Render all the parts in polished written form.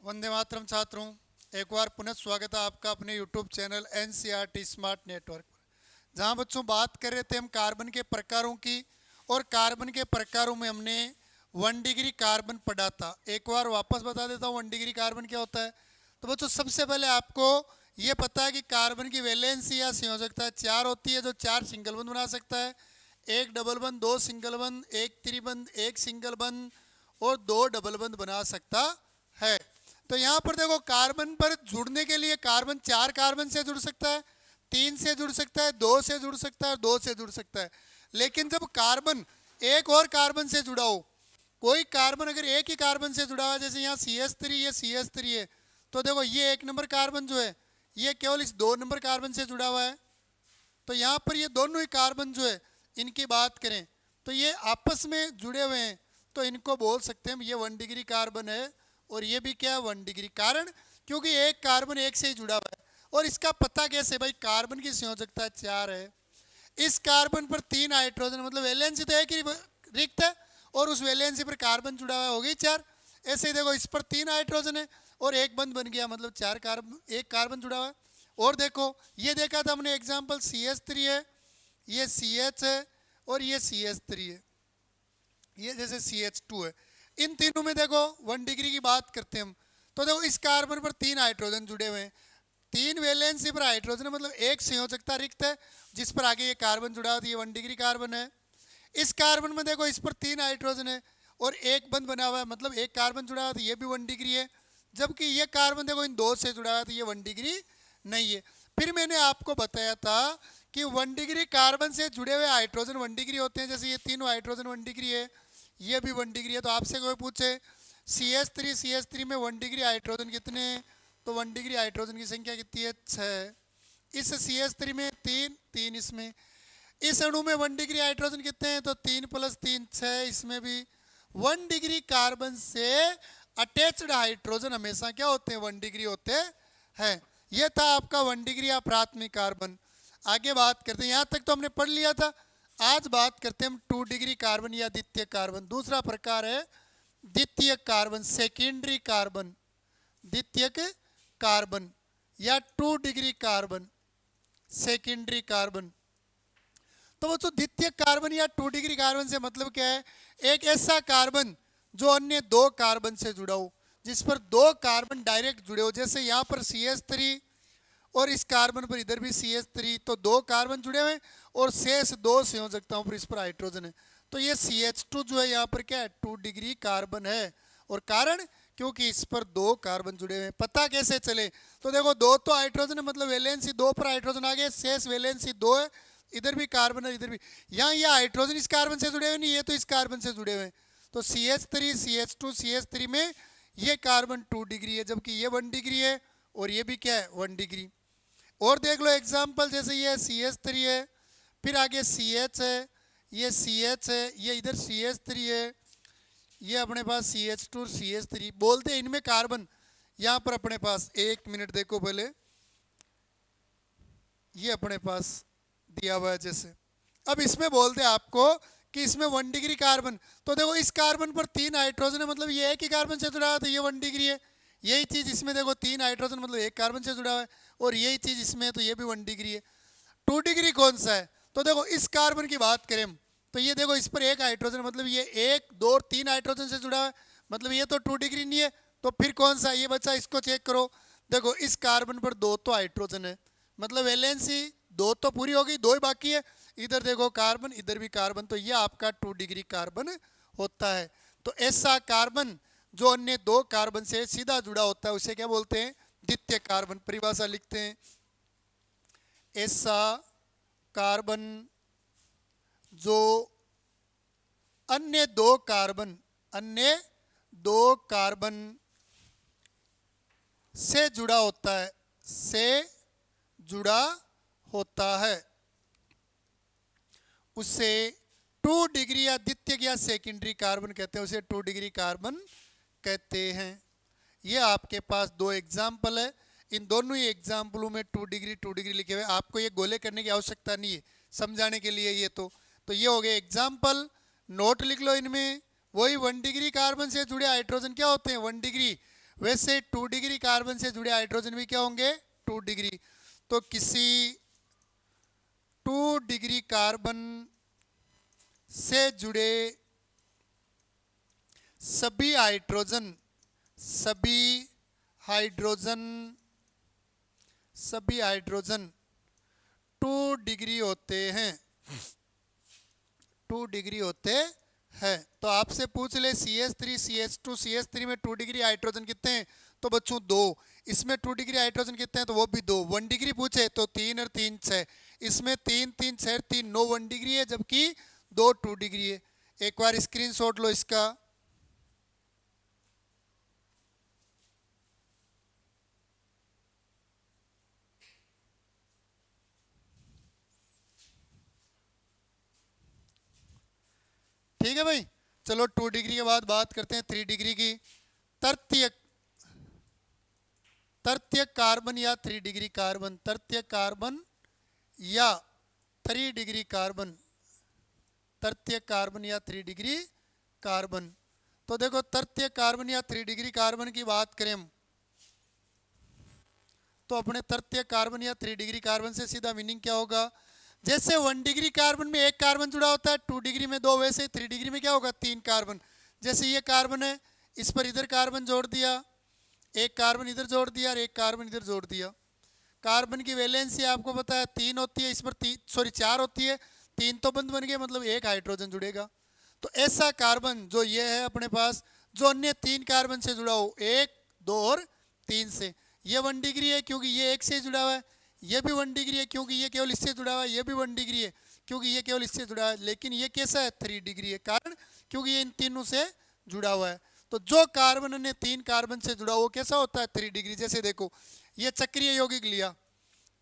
वंदे मातरम छात्रों, एक बार पुनः स्वागत है आपका अपने YouTube channel NCERT smart network पर। जहां बच्चों बात कर रहे थे हम कार्बन के प्रकारों की, और कार्बन के प्रकारों में हमने 1 डिग्री कार्बन पढ़ा था। एक बार वापस बता देता हूँ 1 डिग्री कार्बन क्या होता है। तो बच्चों सबसे पहले आपको ये पता है कि कार्बन की वैलेंसी या संयोजकता 4 होती है, जो 4 सिंगल बंध बना सकता है, 1 डबल बंध, 2 सिंगल बंध, 1 त्रिबंध, 1 सिंगल बंध और 2 डबल बंध बना सकता है। तो यहाँ पर देखो कार्बन पर जुड़ने के लिए कार्बन 4 कार्बन से जुड़ सकता है, 3 से जुड़ सकता है, 2 से जुड़ सकता है, 2 से जुड़ सकता है। लेकिन जब कार्बन एक और कार्बन से जुड़ा हो, कोई कार्बन अगर एक ही कार्बन से जुड़ा हुआ है, जैसे यहाँ CH3 ये CH3 है, तो देखो ये 1 नंबर कार्बन जो है ये केवल इस 2 नंबर कार्बन से जुड़ा हुआ है। तो यहाँ पर ये दोनों ही कार्बन जो है इनकी बात करें तो ये आपस में जुड़े हुए हैं, तो इनको बोल सकते हैं ये 1 डिग्री कार्बन है, और ये भी क्या है 1 डिग्री। कारण क्योंकि एक कार्बन एक से ही जुड़ा हुआ है। और इसका पता कैसे भाई, कार्बन की संयोजकता 4 है, इस कार्बन पर 3 हाइड्रोजन, मतलब वैलेंसी तो एक ही रिक्त है और उस वैलेंसी पर कार्बन जुड़ा हुआ है, हो गई 4। ऐसे ही देखो इस पर 3 हाइड्रोजन है और एक बंध बन गया, मतलब 4 कार्बन, एक कार्बन जुड़ा हुआ है। और देखो ये देखा था हमने एग्जाम्पल, CH3 है, ये CH है और ये CH3 है, ये जैसे CH2 है। इन तीनों में देखो 1 डिग्री की बात करते हैं हम, तो देखो इस कार्बन पर 3 हाइड्रोजन जुड़े हुए हैं, 3 वैलेंसी पर हाइड्रोजन, मतलब एक संयोजकता रिक्त है जिस पर आगे ये कार्बन जुड़ा हुआ है, ये 1 डिग्री कार्बन है। इस कार्बन में देखो इस पर 3 हाइड्रोजन है और एक बंध बना हुआ है, मतलब एक कार्बन जुड़ा हुआ है, तो ये भी 1 डिग्री है। जबकि ये कार्बन देखो इन 2 से जुड़ा हुआ है, तो ये 1 डिग्री नहीं है। फिर मैंने आपको बताया था कि 1 डिग्री कार्बन से जुड़े हुए हाइड्रोजन 1 डिग्री होते हैं, जैसे ये तीनों हाइड्रोजन 1 डिग्री है, ये भी 1 डिग्री है। तो आपसे कोई पूछे CH3 में 1 डिग्री हाइड्रोजन कितने हैं, तो 1 डिग्री हाइड्रोजन की संख्या कितनी है, 6। इस CH3 में 3 इसमें, इस अणु में 1 डिग्री हाइड्रोजन कितने हैं, तो 3 + 3 6, इसमें भी 1 डिग्री कार्बन से अटैच्ड हाइड्रोजन हमेशा क्या होते हैं, 1 डिग्री होते हैं। यह था आपका 1 डिग्री या प्राथमिक कार्बन। आगे बात करते हैं, यहाँ तक तो हमने पढ़ लिया था। आज बात करते हैं हम 2 डिग्री कार्बन या द्वितीय कार्बन। दूसरा प्रकार है द्वितीय कार्बन, सेकेंडरी कार्बन, द्वितीय कार्बन या 2 डिग्री कार्बन, सेकेंडरी कार्बन। तो वो तो द्वितीय कार्बन या 2 डिग्री कार्बन से मतलब क्या है, एक ऐसा कार्बन जो अन्य 2 कार्बन से जुड़ा हो, जिस पर 2 कार्बन डायरेक्ट जुड़े हो। जैसे यहाँ पर CH3 और इस कार्बन पर इधर भी CH3, तो 2 कार्बन जुड़े हुए और शेष 2 संयोजकताओं पर इस पर हाइड्रोजन है। तो ये CH2 जो है यहाँ पर क्या है, 2 डिग्री कार्बन है। और कारण क्योंकि इस पर 2 कार्बन जुड़े हुए हैं। पता कैसे चले, तो देखो 2 तो हाइड्रोजन है, मतलब वैलेंसी 2 पर हाइड्रोजन आ गए, शेष वैलेंसी 2 है, इधर भी कार्बन है, इधर भी। यहाँ ये हाइड्रोजन इस कार्बन से जुड़े हुए नहीं, ये तो इस कार्बन से जुड़े हुए हैं। तो CH3 CH2 CH3 में ये कार्बन 2 डिग्री है, जबकि ये 1 डिग्री है और ये भी क्या है 1 डिग्री। और देख लो एग्जाम्पल, जैसे ये CH3 है, फिर आगे CH है, ये CH है, ये इधर CH3 है, ये अपने पास CH2 CH3 बोलते हैं। इनमें कार्बन यहाँ पर अपने पास, 1 मिनट देखो पहले, ये अपने पास दिया हुआ है जैसे। अब इसमें बोलते हैं आपको कि इसमें 1 डिग्री कार्बन, तो देखो इस कार्बन पर 3 हाइड्रोजन है, मतलब ये एक ही कार्बन से जुड़ा हुआ है, तो ये 1 डिग्री है। यही चीज इसमें देखो 3 हाइड्रोजन, मतलब एक कार्बन से जुड़ा हुआ है, और यही चीज इसमें है, तो ये भी 1 डिग्री है। 2 डिग्री कौन सा है, तो देखो इस कार्बन की बात करें हम, तो ये देखो इस पर एक हाइड्रोजन, मतलब ये 1 2 और 3 हाइड्रोजन से जुड़ा हुआ है, मतलब ये तो 2 डिग्री नहीं है। तो फिर कौन सा ये बच्चा, इसको चेक करो। देखो इस कार्बन पर 2 तो हाइड्रोजन है, मतलब वैलेंसी 2 तो पूरी हो गई, 2 ही बाकी है। इधर देखो कार्बन, इधर भी कार्बन, तो ये आपका 2 डिग्री कार्बन होता है। तो ऐसा कार्बन जो अन्य 2 कार्बन से सीधा जुड़ा होता है उसे क्या बोलते हैं, द्वितीय कार्बन। परिभाषा लिखते हैं, ऐसा कार्बन जो अन्य 2 कार्बन से जुड़ा होता है, से जुड़ा होता है, उसे 2 डिग्री या द्वितीय या सेकेंडरी कार्बन कहते हैं, उसे 2 डिग्री कार्बन कहते हैं। ये आपके पास 2 एग्जाम्पल है, इन दोनों ही एग्जाम्पलों में 2 डिग्री लिखे हुए। आपको ये गोले करने की आवश्यकता नहीं है समझाने के लिए। ये तो ये हो गए एग्जाम्पल, नोट लिख लो इनमें। वही 1 डिग्री कार्बन से जुड़े हाइड्रोजन क्या होते हैं, 1 डिग्री वैसे 2 डिग्री कार्बन से जुड़े हाइड्रोजन भी क्या होंगे 2 डिग्री। तो किसी 2 डिग्री कार्बन से जुड़े सभी हाइड्रोजन सभी हाइड्रोजन 2 डिग्री होते हैं 2 डिग्री होते हैं। तो आपसे पूछ ले CH3 CH2 CH3 में 2 डिग्री हाइड्रोजन कितने हैं, तो बच्चों 2। इसमें 2 डिग्री हाइड्रोजन कितने हैं, तो वो भी 2। 1 डिग्री पूछे तो 3 और 3 6। इसमें 3 3 6 3 9 1 डिग्री है, जबकि 2 2 डिग्री है। एक बार स्क्रीनशॉट लो इसका। ठीक है भाई, चलो 2 डिग्री के बाद बात करते हैं 3 डिग्री की। तृतीय कार्बन या 3 डिग्री कार्बन, तृतीय कार्बन या 3 डिग्री कार्बन, तृतीय कार्बन या 3 डिग्री कार्बन। तो देखो तृतीय कार्बन या 3 डिग्री कार्बन की बात करें हम, तो अपने तृतीय कार्बन या 3 डिग्री कार्बन से सीधा मीनिंग क्या होगा, जैसे 1 डिग्री कार्बन में एक कार्बन जुड़ा होता है, 2 डिग्री में 2, वैसे 3 डिग्री में क्या होगा 3 कार्बन। जैसे ये कार्बन है, इस पर इधर कार्बन जोड़ दिया, एक कार्बन इधर जोड़ दिया और एक कार्बन इधर जोड़ दिया। कार्बन की वैलेंसी आपको पता है 3 होती है, इस पर 4 होती है, 3 तो बंद बन गए, मतलब एक हाइड्रोजन जुड़ेगा। तो ऐसा कार्बन जो ये है अपने पास, जो अन्य 3 कार्बन से जुड़ा हो, 1 2 और 3 से, ये 1 डिग्री है क्योंकि ये एक से जुड़ा हुआ है। ये भी 1 डिग्री है क्योंकि ये केवल इससे जुड़ा हुआ है। ये भी 1 डिग्री है क्योंकि ये केवल इससे जुड़ा है। लेकिन ये कैसा है 3 डिग्री है, कारण क्योंकि ये इन तीनों से जुड़ा हुआ है। तो जो कार्बन ने 3 कार्बन से जुड़ा वो कैसा होता है 3 डिग्री। जैसे देखो ये चक्रीय यौगिक लिया,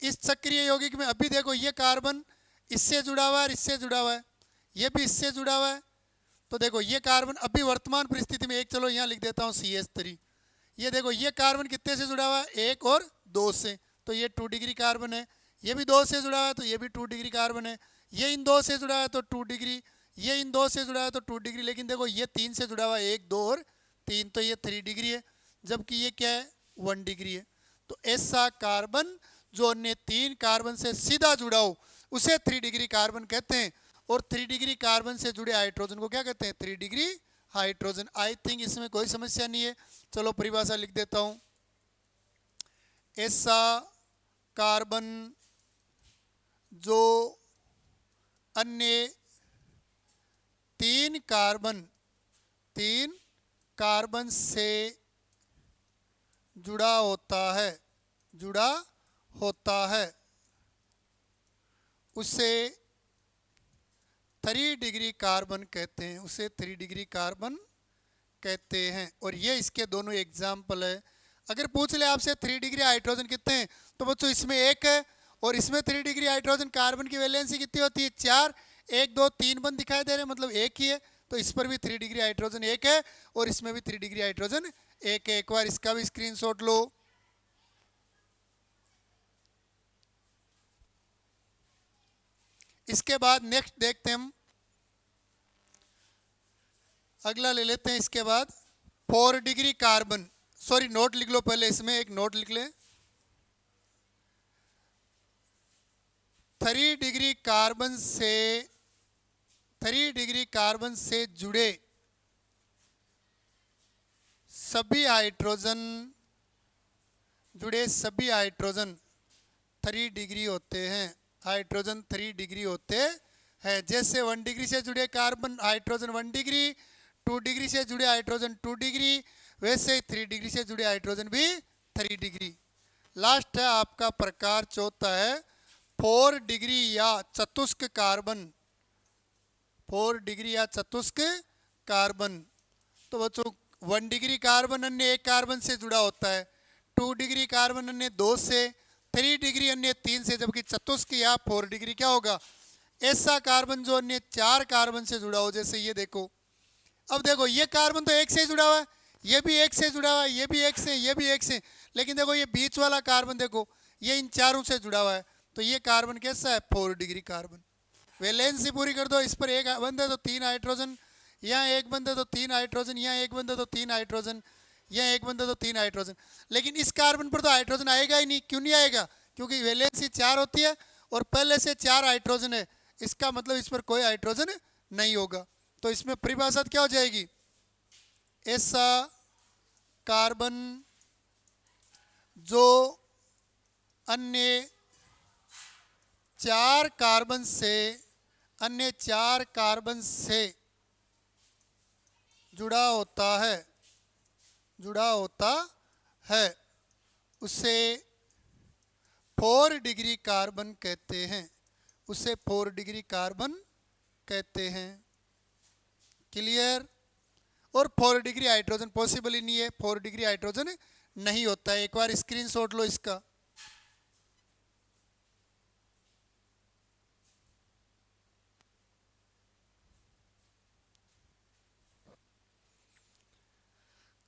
इस चक्रीय यौगिक में अभी देखो ये कार्बन इससे जुड़ा हुआ है और इससे जुड़ा हुआ है, ये भी इससे जुड़ा हुआ है। तो देखो ये कार्बन अभी वर्तमान परिस्थिति में एक, चलो यहाँ लिख देता हूँ CH3। ये देखो ये कार्बन कितने से जुड़ा हुआ है, 1 और 2 से, तो ये 2 डिग्री कार्बन है। ये भी 2 से जुड़ा हुआ है तो ये भी 2 डिग्री कार्बन है। ये इन 2 से जुड़ा है तो 2 डिग्री, ये इन 2 से जुड़ा है तो 2 डिग्री। लेकिन देखो ये 3 से जुड़ा हुआ है, 1 2 और 3, तो ये 3 डिग्री है, जबकि ये क्या है 1 डिग्री है। तो ऐसा कार्बन जो अन्य 3 कार्बन से सीधा जुड़ा हो उसे 3 डिग्री कार्बन कहते हैं। और 3 डिग्री कार्बन से जुड़े हाइड्रोजन को क्या कहते हैं 3 डिग्री हाइड्रोजन। आई थिंक इसमें कोई समस्या नहीं है। चलो परिभाषा लिख देता हूं, ऐसा कार्बन जो अन्य 3 कार्बन से जुड़ा होता है उसे 3 डिग्री कार्बन कहते हैं, उसे 3 डिग्री कार्बन कहते हैं। और ये इसके दोनों एग्जाम्पल है। अगर पूछ ले आपसे 3 डिग्री हाइड्रोजन कितने हैं, तो बच्चों इसमें 1 है और इसमें 3 डिग्री हाइड्रोजन कार्बन की वैलेंसी कितनी होती है 4, 1 2 3 बंद दिखाई दे रहे हैं, मतलब एक ही है। तो इस पर भी 3 डिग्री हाइड्रोजन 1 है और इसमें भी 3 डिग्री हाइड्रोजन 1 है। एक बार इसका भी स्क्रीनशॉट लो। इसके बाद नेक्स्ट देखते हैं हम, अगला ले लेते हैं। इसके बाद 4 डिग्री कार्बन, सॉरी नोट लिख लो पहले, इसमें एक नोट लिख ले। 3 डिग्री कार्बन से जुड़े सभी हाइड्रोजन 3 डिग्री होते हैं, हाइड्रोजन 3 डिग्री होते हैं। जैसे 1 डिग्री से जुड़े कार्बन हाइड्रोजन 1 डिग्री, 2 डिग्री से जुड़े हाइड्रोजन 2 डिग्री, वैसे ही 3 डिग्री से जुड़े हाइड्रोजन भी 3 डिग्री। लास्ट है आपका प्रकार चौथा है 4 डिग्री या चतुष्क कार्बन, 4 डिग्री या चतुष्क कार्बन। तो बच्चों 1 डिग्री कार्बन अन्य 1 कार्बन से जुड़ा होता है, 2 डिग्री कार्बन अन्य 2 से, 3 डिग्री अन्य 3 से, जबकि चतुष्क या 4 डिग्री क्या होगा ऐसा कार्बन जो अन्य 4 कार्बन से जुड़ा हो। जैसे ये देखो, अब देखो ये कार्बन तो 1 से जुड़ा हुआ है, ये भी 1 से जुड़ा हुआ है, ये भी 1 से, ये भी 1 से, लेकिन देखो ये बीच वाला कार्बन देखो ये इन चारों से जुड़ा हुआ है। तो ये कार्बन कैसा है 4 डिग्री कार्बन। वैलेंसी पूरी कर दो, इस पर 1 बंद है तो 3 हाइड्रोजन, यहाँ 1 बंद है तो 3 हाइड्रोजन, यहाँ 1 बंद है तो 3 हाइड्रोजन, यह एक बंदा तो 3 हाइड्रोजन, लेकिन इस कार्बन पर तो हाइड्रोजन आएगा ही नहीं। क्यों नहीं आएगा? क्योंकि वैलेंसी 4 होती है और पहले से 4 हाइड्रोजन है, इसका मतलब इस पर कोई हाइड्रोजन नहीं होगा। तो इसमें परिभाषा क्या हो जाएगी? ऐसा कार्बन जो अन्य 4 कार्बन से जुड़ा होता है उसे 4 डिग्री कार्बन कहते हैं। उसे 4 डिग्री कार्बन कहते हैं। क्लियर? और 4 डिग्री हाइड्रोजन पॉसिबल ही नहीं है, 4 डिग्री हाइड्रोजन नहीं होता है। एक बार स्क्रीनशॉट लो इसका।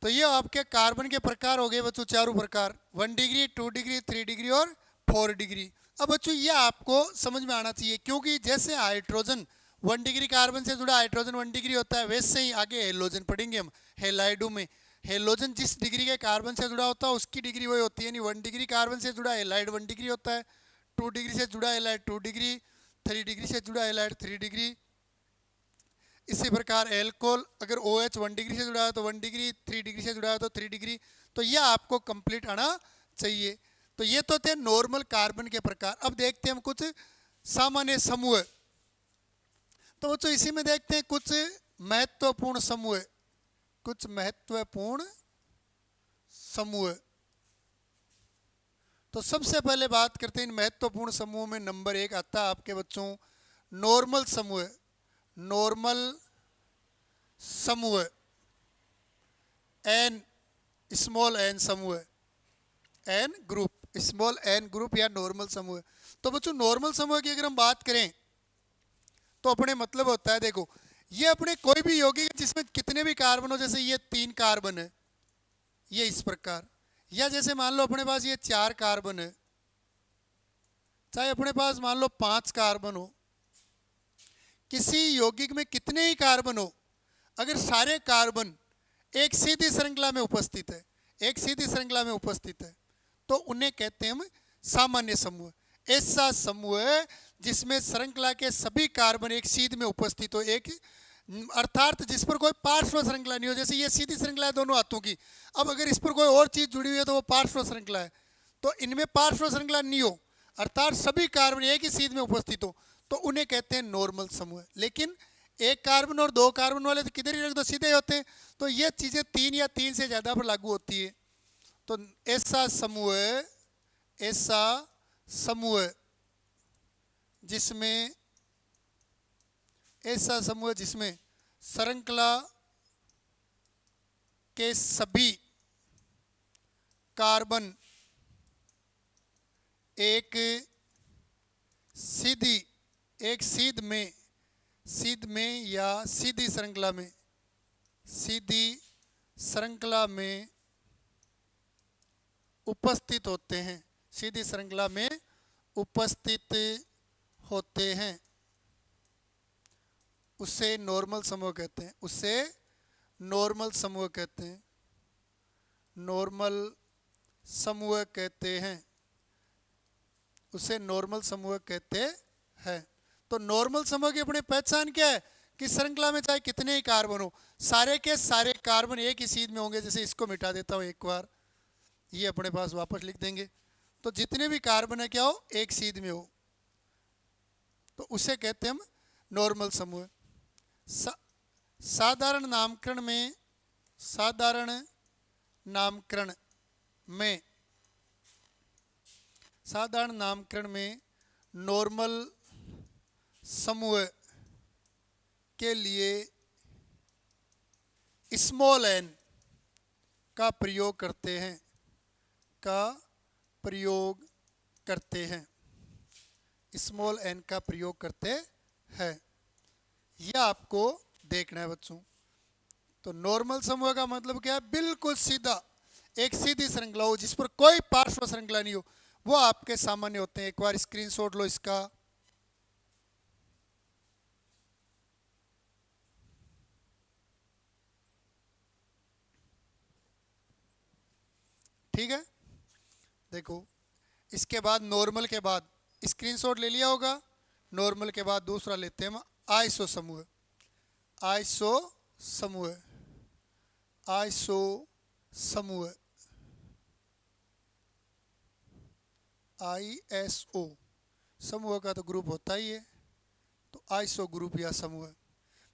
तो ये आपके कार्बन के प्रकार हो गए बच्चों, चारों प्रकार, 1 डिग्री, 2 डिग्री, 3 डिग्री और 4 डिग्री। अब बच्चों ये आपको समझ में आना चाहिए, क्योंकि जैसे हाइड्रोजन 1 डिग्री कार्बन से जुड़ा हाइड्रोजन 1 डिग्री होता है, वैसे ही आगे हेलोजन पढ़ेंगे हम हेलाइडो में। हेलोजन जिस डिग्री के कार्बन से जुड़ा होता है उसकी डिग्री वही होती है। नहीं, 1 डिग्री कार्बन से जुड़ा हेलाइड 1 डिग्री होता है, 2 डिग्री से जुड़ा हेलाइड 2 डिग्री, 3 डिग्री से जुड़ा हेलाइड 3 डिग्री। इसी प्रकार एल्कोहल अगर OH 1 डिग्री से जुड़ा है तो 1 डिग्री, 3 डिग्री से जुड़ा है तो 3 डिग्री। तो यह आपको कंप्लीट आना चाहिए। तो ये तो थे नॉर्मल कार्बन के प्रकार। अब देखते हैं हम कुछ सामान्य समूह। तो बच्चों इसी में देखते हैं कुछ महत्वपूर्ण समूह। कुछ महत्वपूर्ण समूह। तो सबसे पहले बात करते हैं इन महत्वपूर्ण समूह में। नंबर 1 आता है आपके बच्चों नॉर्मल समूह। नॉर्मल समूह, एन, स्मॉल एन समूह, N group, small N group या नॉर्मल समूह। तो बच्चों नॉर्मल समूह की अगर हम बात करें तो अपने मतलब होता है, देखो ये अपने कोई भी यौगिक जिसमें कितने भी कार्बन हो, जैसे ये 3 कार्बन है, ये इस प्रकार, या जैसे मान लो अपने पास ये 4 कार्बन है, चाहे अपने पास मान लो 5 कार्बन हो, किसी यौगिक में कितने ही कार्बन हो, अगर सारे कार्बन एक सीधी श्रृंखला में उपस्थित है, एक सीधी श्रृंखला में उपस्थित है, तो उन्हें कहते हैं हम सामान्य समूह। ऐसा समूह जिसमें श्रृंखला के सभी कार्बन एक सीध में उपस्थित हो, एक अर्थात जिस पर कोई पार्श्व श्रृंखला नहीं हो। जैसे ये सीधी श्रृंखला है दोनों हाथों की, अब अगर इस पर कोई और चीज जुड़ी हुई है तो वो पार्श्व श्रृंखला है। तो इनमें पार्श्व श्रृंखला नहीं हो, अर्थात सभी कार्बन एक ही सीध में उपस्थित हो, तो उन्हें कहते हैं नॉर्मल समूह। लेकिन 1 कार्बन और 2 कार्बन वाले तो किधर ही रख दो, सीधे होते हैं। तो ये चीजें 3 या 3 से ज्यादा पर लागू होती है। तो ऐसा समूह जिसमें श्रृंखला के सभी कार्बन एक सीध में या सीधी श्रृंखला में उपस्थित होते हैं, सीधी श्रृंखला में उपस्थित होते हैं, उसे नॉर्मल समूह कहते हैं। उसे नॉर्मल समूह कहते हैं। नॉर्मल समूह कहते हैं, उसे नॉर्मल समूह कहते हैं। तो नॉर्मल समूह की अपनी पहचान क्या है कि श्रृंखला में चाहे कितने ही कार्बन हो, सारे के सारे कार्बन एक ही सीध में होंगे। जैसे इसको मिटा देता हूं एक बार, ये अपने पास वापस लिख देंगे। तो जितने भी कार्बन है क्या हो, एक सीध में हो, तो उसे कहते हैं हम नॉर्मल समूह। साधारण नामकरण में नॉर्मल समूह के लिए स्मॉल एन का प्रयोग करते हैं, स्मॉल एन का प्रयोग करते हैं। यह आपको देखना है बच्चों। तो नॉर्मल समूह का मतलब क्या है, बिल्कुल सीधा, एक सीधी श्रृंखला हो जिस पर कोई पार्श्व श्रृंखला नहीं हो, वो आपके सामान्य होते हैं। एक बार स्क्रीनशॉट लो इसका। ठीक है। देखो इसके बाद नॉर्मल के बाद स्क्रीनशॉट ले लिया होगा। नॉर्मल के बाद दूसरा लेते हैं हम आइसो समूह। आइसो समूह, आइसो समूह, ISO समूह का तो ग्रुप होता ही है, तो आइसो ग्रुप या समूह।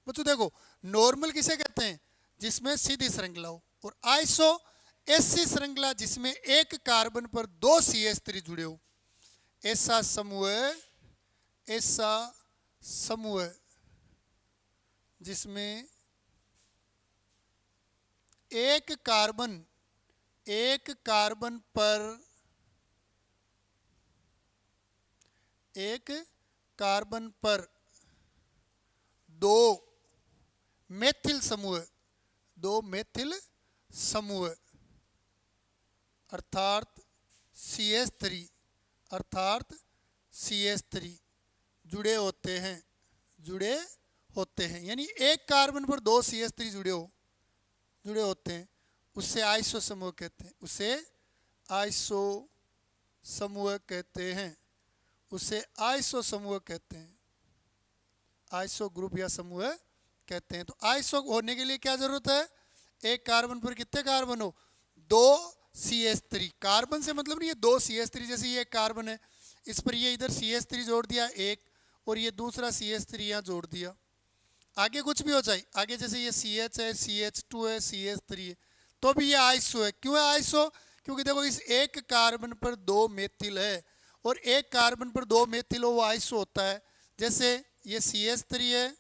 बच्चों देखो नॉर्मल किसे कहते हैं, जिसमें सीधी श्रृंखला हो, और आइसो ऐसी श्रृंखला जिसमें एक कार्बन पर दो CH3 जुड़े हो। ऐसा समूह, ऐसा समूह जिसमें एक कार्बन पर दो मेथिल समूह, दो मेथिल समूह अर्थात CH3, अर्थात CH3 जुड़े होते हैं, जुड़े होते हैं। यानी एक कार्बन पर दो CH3 जुड़े होते हैं, उससे आइसो समूह कहते हैं, उसे आइसो समूह कहते हैं, उसे आइसो समूह कहते हैं, आइसो ग्रुप या समूह कहते हैं। तो आइसो होने के लिए क्या जरूरत है, एक कार्बन पर कितने कार्बन हो, दो CH3। कार्बन से मतलब नहीं है दो CH3, जैसे ये कार्बन है, इस पर ये इधर CH3 जोड़ दिया एक, और ये दूसरा CH3 यहाँ जोड़ दिया। आगे कुछ भी हो जाए, आगे जैसे ये CH है, CH2 है, CH3 है, तो भी ये आइसो है। क्यों है आइसो, क्योंकि देखो इस एक कार्बन पर दो मेथिल है, और एक कार्बन पर दो मेथिल हो वो आइसो होता है। जैसे ये CH3 है,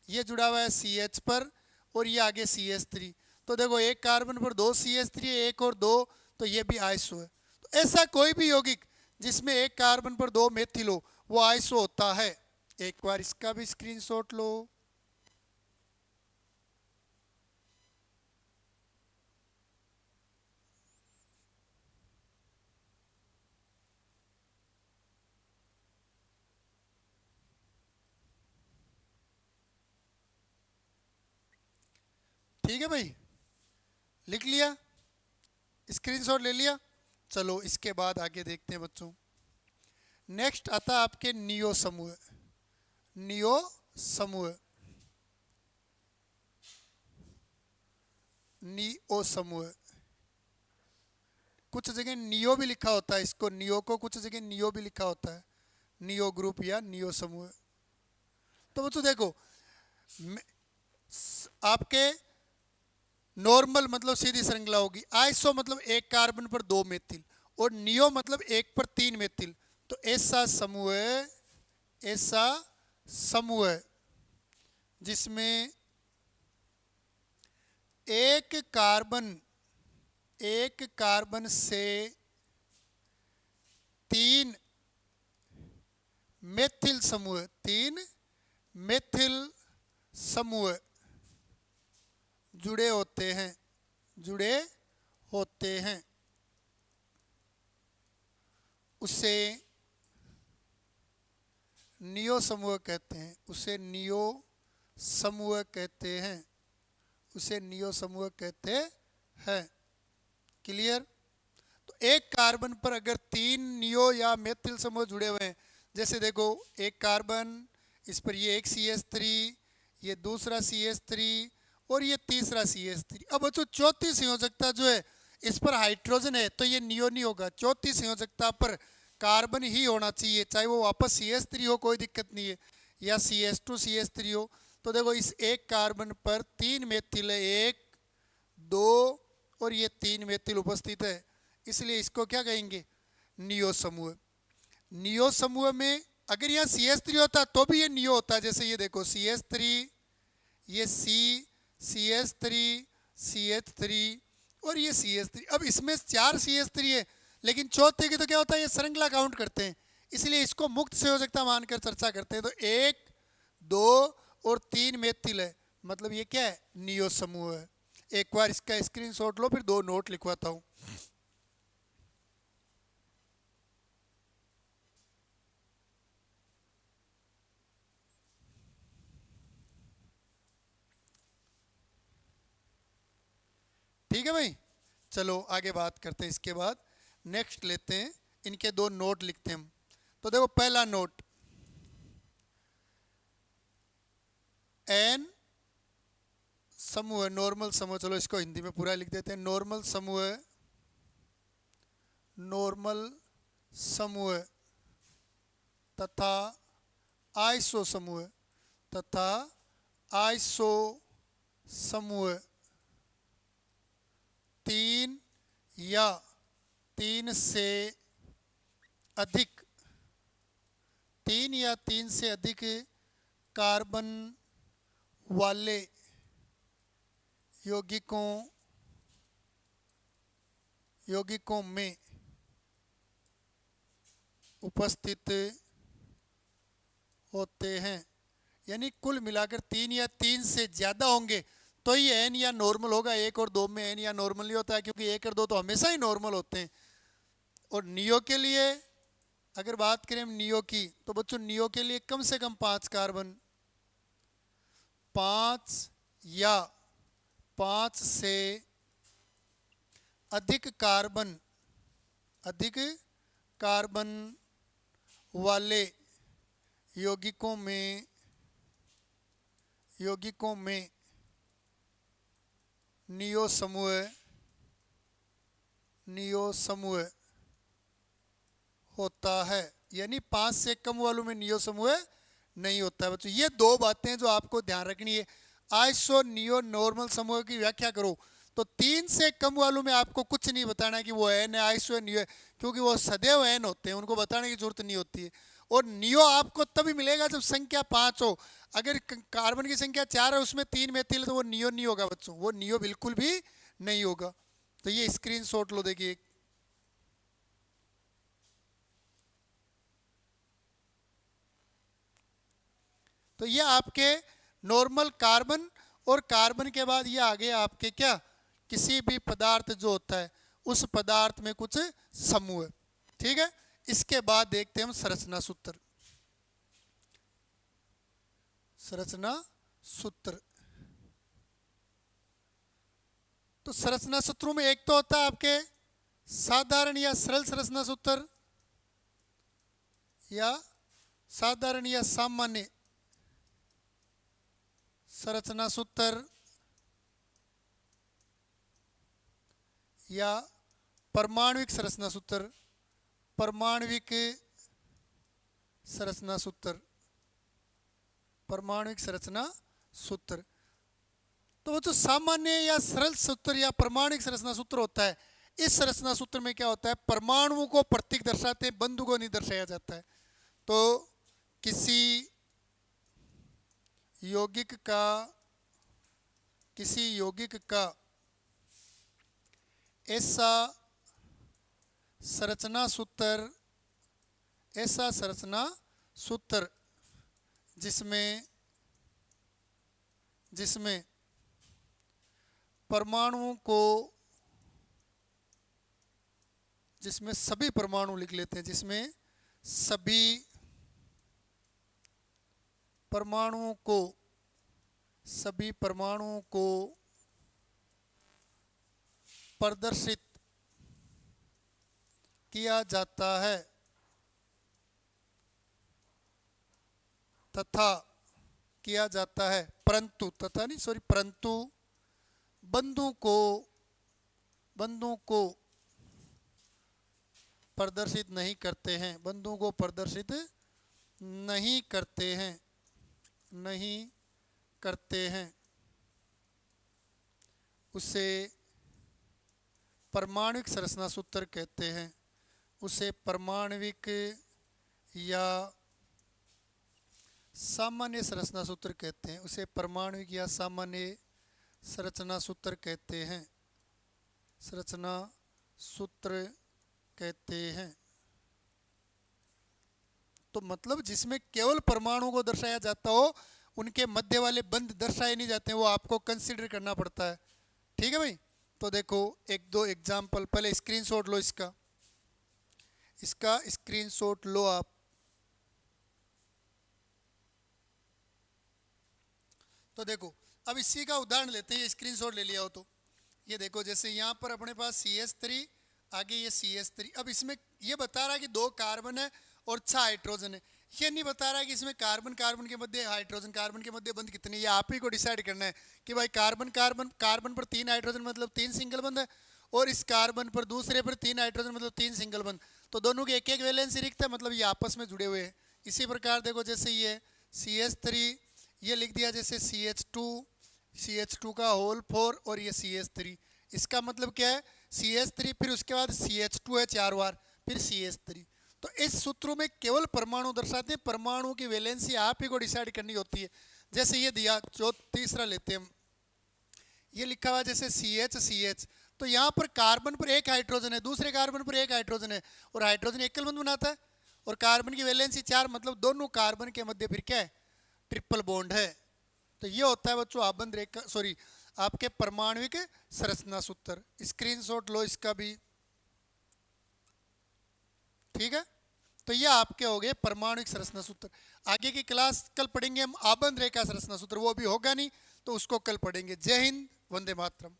ये जुड़ा हुआ है CH पर, और ये आगे CH3, तो देखो एक कार्बन पर दो CH3 है, एक और दो, तो ये भी आइसो है। तो ऐसा कोई भी यौगिक जिसमें एक कार्बन पर दो मेथिल हो वो आइसो होता है। एक बार इसका भी स्क्रीनशॉट लो। ठीक है भाई, लिख लिया, स्क्रीनशॉट ले लिया। चलो इसके बाद आगे देखते हैं बच्चों। नेक्स्ट आता है आपके नियो समूह। नियो समूह, नियो समूह, कुछ जगह नियो भी लिखा होता है इसको, नियो को कुछ जगह नियो भी लिखा होता है, नियो ग्रुप या नियो समूह। तो बच्चों देखो आपके नॉर्मल मतलब सीधी श्रृंखला होगी, आइसो मतलब एक कार्बन पर दो मेथिल, और नियो मतलब एक पर तीन मेथिल। तो ऐसा समूह, ऐसा समूह जिसमें एक कार्बन से तीन मेथिल समूह, तीन मेथिल समूह जुड़े होते हैं, जुड़े होते हैं, उसे नियो समूह कहते हैं, उसे नियो समूह कहते हैं, उसे नियो समूह कहते हैं। क्लियर। तो एक कार्बन पर अगर तीन नियो या मेथिल समूह जुड़े हुए हैं, जैसे देखो एक कार्बन, इस पर ये एक CH3, ये दूसरा CH3, और ये तीसरा CH3। अब बच्चों चौथी संयोजकता जो है इस पर हाइड्रोजन है, तो ये नियो नहीं होगा। चौथी संयोजकता पर कार्बन ही होना चाहिए, चाहे वो वापस CH3 हो, कोई दिक्कत नहीं है, या CH2 CH3 हो। तो देखो इस एक कार्बन पर तीन मेथिल है, एक, दो, और ये तीन मेथिल उपस्थित है, इसलिए इसको क्या कहेंगे, नियो समूह। नियो समूह में अगर यहाँ CH3 होता तो भी ये नियो होता है। जैसे ये देखो CH3, ये CH3, CH3, और ये CH3। अब इसमें चार CH3 है, लेकिन चौथे की तो क्या होता है, ये श्रृंखला काउंट करते हैं, इसलिए इसको मुक्त संयोजकता मानकर चर्चा करते हैं। तो एक, दो और तीन मेथिल है, मतलब ये क्या है, नियो समूह है। एक बार इसका स्क्रीनशॉट लो, फिर दो नोट लिखवाता हूं। ठीक है भाई, चलो आगे बात करते हैं। इसके बाद नेक्स्ट लेते हैं, इनके दो नोट लिखते हैं हम। तो देखो पहला नोट, एन समूह, नॉर्मल समूह, चलो इसको हिंदी में पूरा लिख देते हैं। नॉर्मल समूह, नॉर्मल समूह तथा आइसो समूह, तथा आइसो समूह तीन या तीन से अधिक, तीन या तीन से अधिक कार्बन वाले यौगिकों में उपस्थित होते हैं। यानी कुल मिलाकर तीन या तीन से ज़्यादा होंगे तो ही एन या नॉर्मल होगा। एक और दो में एन या नॉर्मल नहीं होता है, क्योंकि एक और दो तो हमेशा ही नॉर्मल होते हैं। और नियो के लिए अगर बात करें हम नियो की, तो बच्चों नियो के लिए कम से कम 5 कार्बन, 5 या 5 से अधिक कार्बन वाले यौगिकों में नियो समूह होता है। यानी 5 से कम वालों में नियो समूह नहीं होता है। बच्चों ये दो बातें जो आपको ध्यान रखनी है। आइसो नियो नॉर्मल समूह की व्याख्या करो तो 3 से कम वालों में आपको कुछ नहीं बताना कि वो एन है, आइसो है, नियो है, क्योंकि वो सदैव एन होते हैं, उनको बताने की जरूरत नहीं होती है। और नियो आपको तभी मिलेगा जब संख्या 5 हो। अगर कार्बन की संख्या 4 है, उसमें 3 मेथिल है, तो वो नियो नहीं होगा बच्चों, वो नियो बिल्कुल भी नहीं होगा। तो ये स्क्रीनशॉट लो, देखिए। तो ये आपके नॉर्मल कार्बन, और कार्बन के बाद ये आ गया आपके क्या, किसी भी पदार्थ जो होता है उस पदार्थ में कुछ समूह। ठीक है, इसके बाद देखते हैं हम संरचना सूत्र। संरचना सूत्र, तो संरचना सूत्रों में एक तो होता है आपके साधारण या सरल संरचना सूत्र, या साधारण या सामान्य संरचना सूत्र, या परमाणविक संरचना सूत्र। परमाणविक संरचना सूत्र, परमाणविक संरचना सूत्र। तो वो जो सामान्य या सरल सूत्र या परमाणविक संरचना सूत्र होता है, इस संरचना सूत्र में क्या होता है, परमाणुओं को प्रतीक दर्शाते हैं, बंधु को नहीं दर्शाया जाता है। तो किसी यौगिक का ऐसा संरचना सूत्र जिसमें परमाणुओं को, जिसमें सभी परमाणु लिख लेते हैं, जिसमें सभी परमाणुओं को प्रदर्शित किया जाता है तथा परंतु बंधुओं को प्रदर्शित नहीं करते हैं, बंधुओं को प्रदर्शित नहीं करते हैं, उसे परमाणविक संरचना सूत्र कहते हैं। उसे परमाणविक या सामान्य संरचना सूत्र कहते हैं। उसे परमाणविक या सामान्य संरचना सूत्र कहते हैं। संरचना सूत्र कहते हैं। तो मतलब जिसमें केवल परमाणु को दर्शाया जाता हो, उनके मध्य वाले बंध दर्शाए नहीं जाते हैं, वो आपको कंसीडर करना पड़ता है। ठीक है भाई। तो देखो एक दो एग्जाम्पल, पहले स्क्रीनशॉट लो, इसका स्क्रीनशॉट लो आप। तो देखो अब इसी का उदाहरण लेते हैं, स्क्रीनशॉट ले लिया हो तो ये देखो जैसे यहाँ पर अपने पास CH3, आगे ये CH3। अब इसमें ये बता रहा है कि 2 कार्बन है और 6 हाइड्रोजन है। ये नहीं बता रहा है कि इसमें कार्बन कार्बन के मध्य, हाइड्रोजन कार्बन के मध्य बंध कितने। ये आप ही को डिसाइड करना है कि भाई कार्बन कार्बन कार्बन पर 3 हाइड्रोजन मतलब 3 सिंगल बंध है, और इस कार्बन पर दूसरे पर 3 हाइड्रोजन मतलब 3 सिंगल बंध। तो दोनों के एक एक वैलेंसी रिक्त है, मतलब ये आपस में जुड़े हुए हैं। इसी प्रकार देखो जैसे ये CH3, ये लिख दिया जैसे CH2 का होल 4 और ये CH3। इसका मतलब क्या है, CH3 फिर उसके बाद CH2 है 4 बार, फिर CH3। तो इस सूत्रों में केवल परमाणु दर्शाते हैं, परमाणु की वैलेंसी आप ही को डिसाइड करनी होती है। जैसे ये दिया, जो तीसरा लेते हैं हम, ये लिखा हुआ जैसे CH, तो यहाँ पर कार्बन पर एक हाइड्रोजन है, दूसरे कार्बन पर एक हाइड्रोजन है, और हाइड्रोजन एकल बंध बनाता है, और कार्बन की वैलेंसी 4, मतलब दोनों कार्बन के मध्य फिर क्या है, ट्रिपल बॉन्ड है। तो ये होता है बच्चों आबंध रेखा, सॉरी आपके परमाणविक संरचना सूत्र। स्क्रीनशॉट लो इसका भी, ठीक है। तो ये आपके हो गए परमाणुिक संरचना सूत्र। आगे की क्लास कल पढ़ेंगे हम आबंध रेखा संरचना सूत्र, वो अभी होगा नहीं तो उसको कल पढ़ेंगे। जय हिंद, वंदे मातरम।